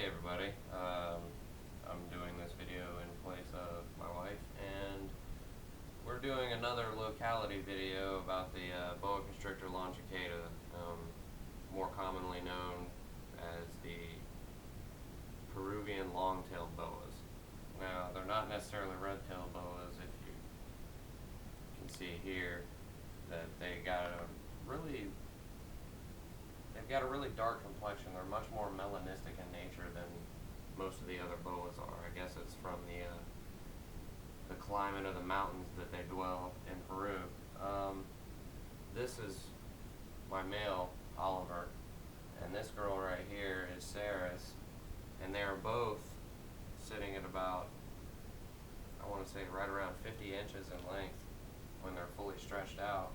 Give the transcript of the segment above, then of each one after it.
everybody, I'm doing this video in place of my wife, and we're doing another locality video about the Boa Constrictor Longicauda, more commonly known as the Peruvian Long-Tailed Boas. Now, they're not necessarily red-tailed boas. If you can see here that they've got a really dark complexion. They're much more melanistic in nature than most of the other boas are. I guess it's from the climate of the mountains that they dwell in Peru. This is my male, Oliver, and this girl right here is Saris, and they are both sitting at about, I want to say right around 50 inches in length when they're fully stretched out,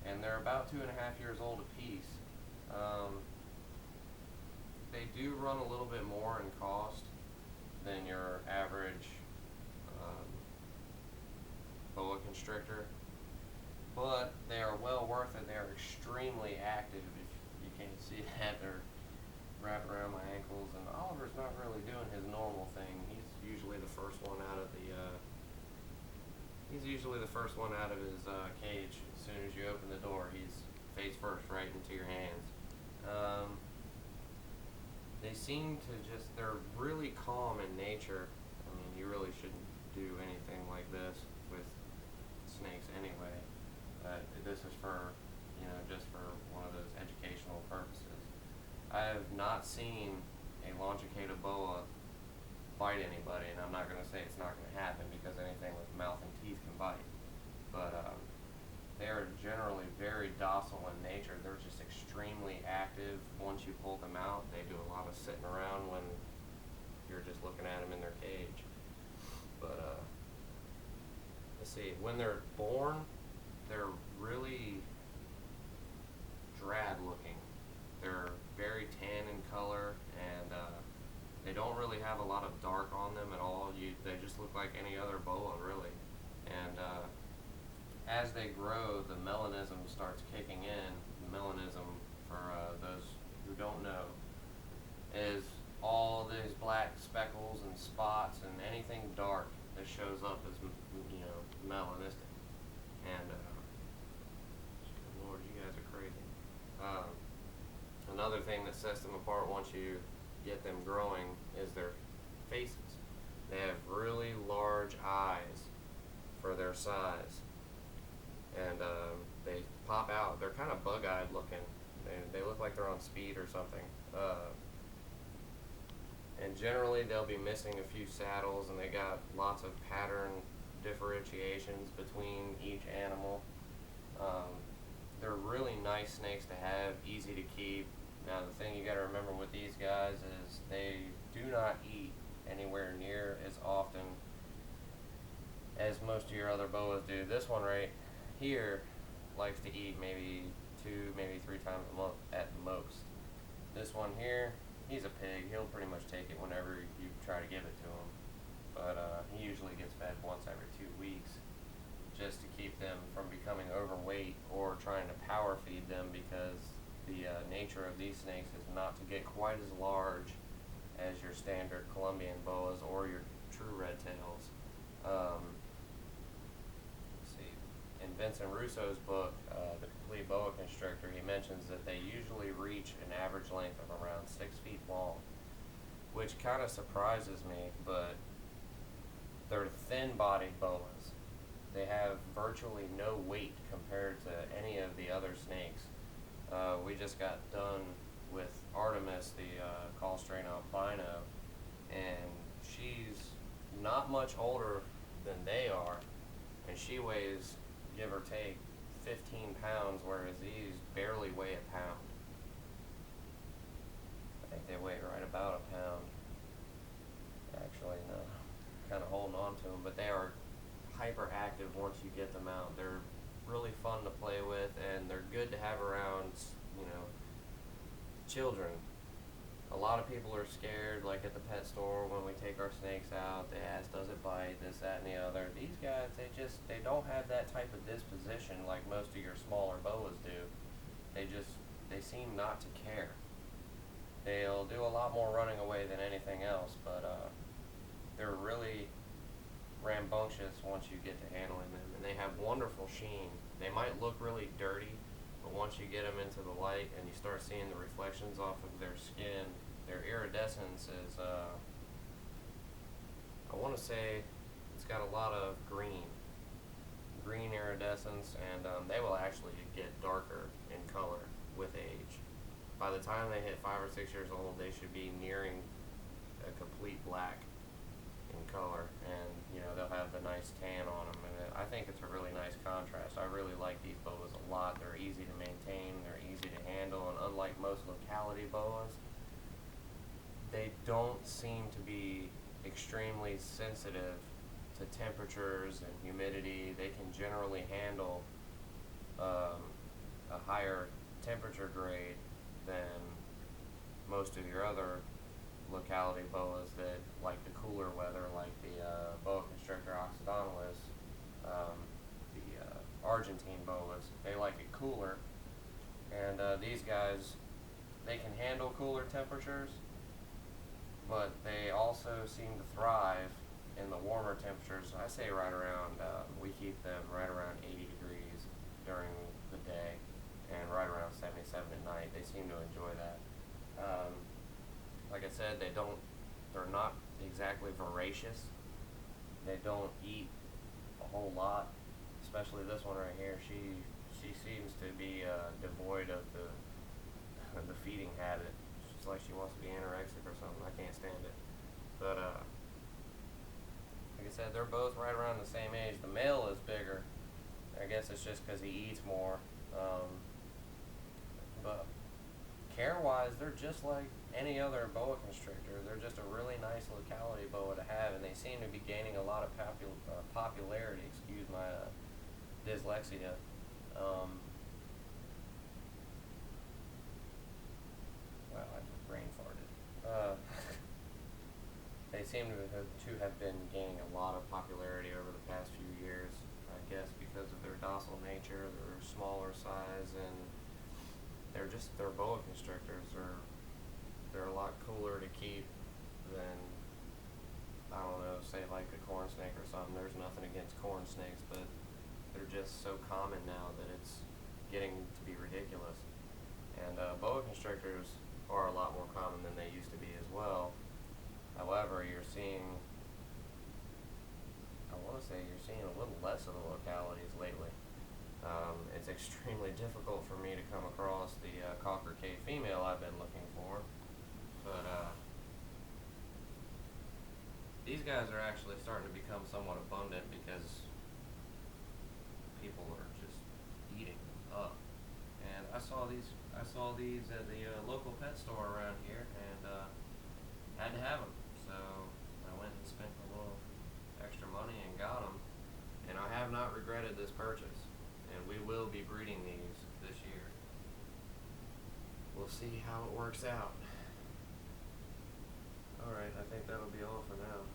and they're about 2.5 years old apiece. They do run a little bit more in cost than your average boa constrictor, but they are well worth it. They are extremely active. If you can't see that, they're wrapped around my ankles, and Oliver's not really doing his normal thing. He's usually the first one out of the his cage. As soon as you open the door, he's face first right into your hands. They seem to they're really calm in nature. I mean, you really shouldn't do anything like this with snakes anyway. This is for, just for one of those educational purposes. I have not seen a Longicauda boa bite anybody, and I'm not going to say it's not going to happen, because anything with mouth and teeth can bite. But they are generally very docile in nature. They're just extremely active. Once you pull them out, they do a lot of sitting around when you're just looking at them in their cage. But let's see, when they're born, they're really drab looking. They're very tan in color, and they don't really have a lot of dark on them at all. They just look like any other boa, really. And as they grow, the melanism starts kicking in. The melanism, for those who don't know, is all these black speckles and spots and anything dark that shows up as, melanistic. And Lord, you guys are crazy. Another thing that sets them apart once you get them growing is their faces. They have really large eyes for their size, and they pop out. They're kind of bug-eyed looking. They look like they're on speed or something. And generally they'll be missing a few saddles, and they got lots of pattern differentiations between each animal. They're really nice snakes to have, easy to keep. Now, the thing you got to remember with these guys is they do not eat anywhere near as often as most of your other boas do. This one right here likes to eat maybe 2, maybe 3 times a month at the most. This one here, he's a pig. He'll pretty much take it whenever you try to give it to him. But he usually gets fed once every 2 weeks, just to keep them from becoming overweight or trying to power feed them, because the nature of these snakes is not to get quite as large as your standard Colombian boas or your true red tails. Let's see. In Vincent Russo's book, The Complete Boa Constrictor, he mentions that they usually reach an average length of around 6 feet long, which kind of surprises me, but they're thin-bodied boas. They have virtually no weight compared to any of the other snakes. We just got done with Artemis, the call strain albino, and she's not much older than they are, and she weighs, give or take, 15 pounds, whereas these barely weigh a pound. I think they weigh right about a pound. Actually, no, kind of holding on to them, but they are hyperactive once you get them out. They're really fun to play with, and they're good to have around, children. A lot of people are scared, like at the pet store when we take our snakes out. They ask, does it bite, this, that, and the other. These guys, they don't have that type of disposition like most of your smaller boas do. They seem not to care. They'll do a lot more running away than anything else, but they're really rambunctious once you get to handling them, and they have wonderful sheen. They might look really dirty, but once you get them into the light and you start seeing the reflections off of their skin, their iridescence is, I want to say, it's got a lot of green iridescence, and they will actually get darker in color with age. By the time they hit 5 or 6 years old, they should be nearing a complete black in color, and they'll have the nice tan on them, and I think it's a really nice contrast. I really like these boas a lot. They're easy to maintain, they're easy to handle, and unlike most locality boas, they don't seem to be extremely sensitive to temperatures and humidity. They can generally handle a higher temperature grade than most of your other locality boas that like the cooler weather, like the Boa Constrictor occidentalis, the Argentine boas. They like it cooler, and these guys, they can handle cooler temperatures, but they also seem to thrive in the warmer temperatures. I say right around, we keep them right around 80 degrees during the day, and right around 77 at night. They seem to enjoy that. Like I said, they're not exactly voracious. They don't eat a whole lot, especially this one right here. She seems to be devoid of the feeding habit. It's like she wants to be anorexic or something. I can't stand it. But like I said, they're both right around the same age. The male is bigger. I guess it's just because he eats more. But care-wise, they're just like any other boa constrictor. They're just a really nice locality boa to have, and they seem to be gaining a lot of popularity. Excuse my dyslexia. Wow, I just brain farted. They seem to have been gaining a lot of popularity over the past few years, I guess because of their docile nature, their smaller size, and they're boa constrictors. They're a lot cooler to keep than, I don't know, say like a corn snake or something. There's nothing against corn snakes, but they're just so common now that it's getting to be ridiculous. And boa constrictors are a lot more common than they used to be as well. However, you're seeing a little less of the localities lately. It's extremely difficult for me to come across the cocker K female I've been looking for, but these guys are actually starting to become somewhat abundant because people are just eating them up. And I saw these at the local pet store around here, and had to have them. So I went and spent a little extra money and got them, and I have not regretted this purchase. And we will be breeding these this year. We'll see how it works out. Alright, I think that'll be all for now.